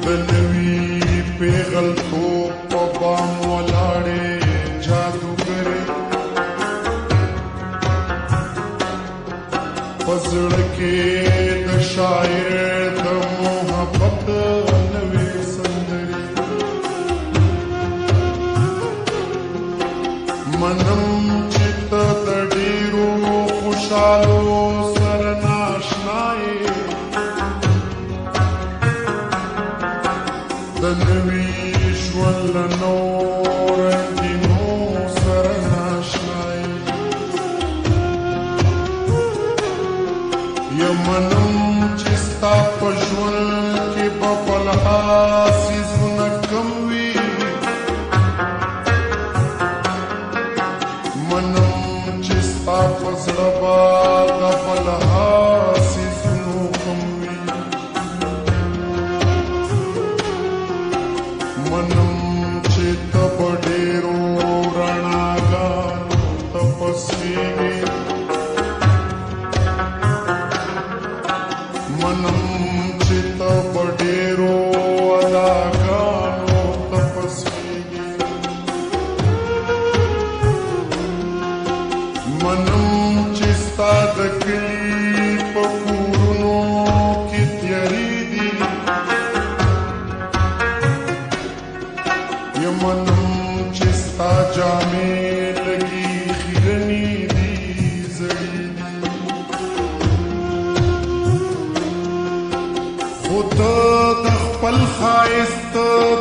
د نوي پیغلتوب په بام ولاړې جادوګرې په زړه کې د شاعر د محبت نوې سندرې منم چې ته د ډېرو خوشحالو سره ناشنا یې د نوي ژوند له نور رنګینو سره ناشنا یې یمنم چې ستا په ژوند کې به بل څیزونه کم وي منم چې ستا په زړه به د بل څیزونو کم وي منم چې ته به ډېرو رڼاګانو ته پسېږې منم چې ته په ډېرو اداګانو ته پسېږې منم چې ستا د کلي په کورونو کې تیارې دي منم چې ستا جامې لګي خیرنې دي زړې دي خو ته د خپل ښایست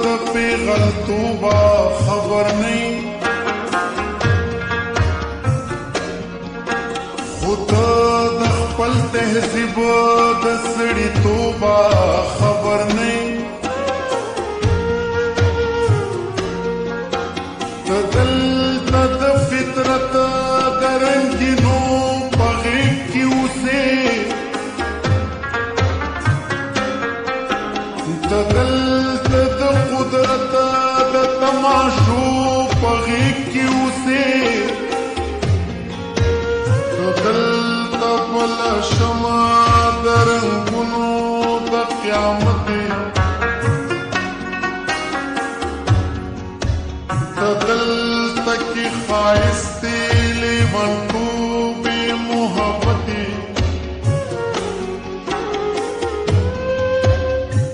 د پیغلتوبه خبر نه یې خو ته د خپل تهذیب د سړیتوبه خبر نه یې دلته د فطرت د رنګینو په غېږ کې اوسې دلته د قدرت د تماشو په غېږ کې اوسې دلته بله شمع د رنګونو د قیامت دلته کې ښایستې لیونتوبې محبتې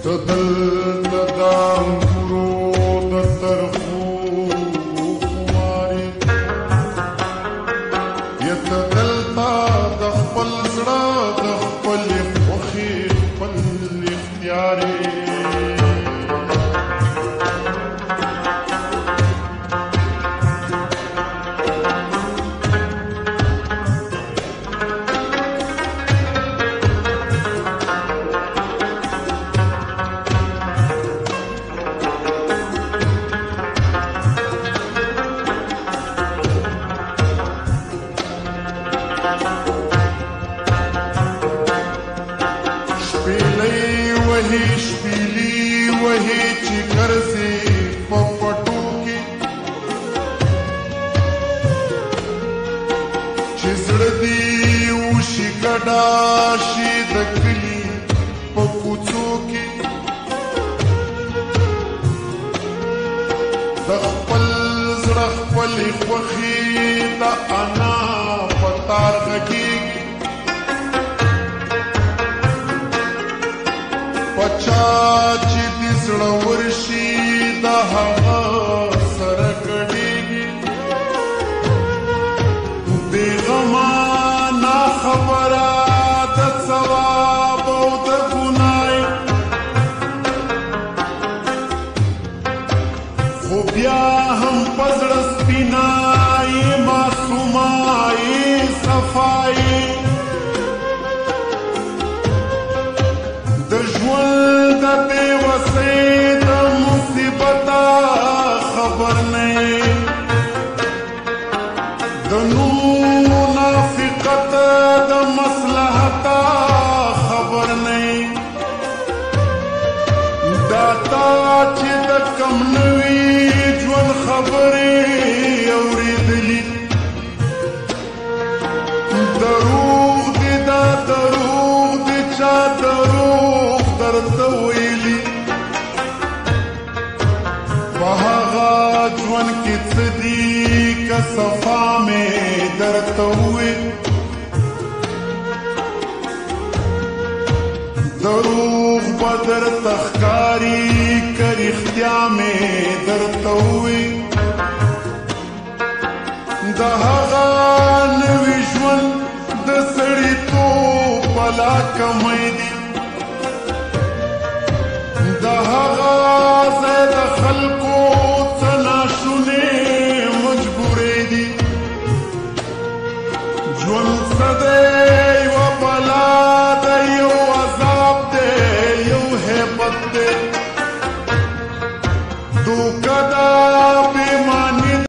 ته دلته د انګورو د ترخو خمارې یا ته دلته د خپل زړه د خپلې خوښې خپل اختیارې شپېلې وهي چې ګرځې په پټو کې چې زړه دې وشي ګډا شي د کلي په کوڅو کې د خپل زړه خپلې خوښې د انا په تار غږېږي پچا چې دې زړه ورشي د هغه سره ګډېږي بې غمه ناخبره د ثواب او د ګناه خو بیا هم په زړه سپینه یې معصومه یې صفا یې د ژوند د بېوسۍ د مصیبته خبر نه یې د نوم منافقت د مصلحته خبر نه یې دا تا چې د کم نوي ژوند خبرې اورېدلي دروغ دې دا دروغ دې چا دروغ درته ویلي کې څه دي که صفا مې درته ووې دروغ به درته ښکاري که رښتیا مې درته ووې د هغه نوي ژوند د سړیتوب بلا کمی دي د هغه ځای د خلکو څه ناشونې مجبورې دي ژوند څه دی یوه بلا ده یو عذاب دی یو هیبت دی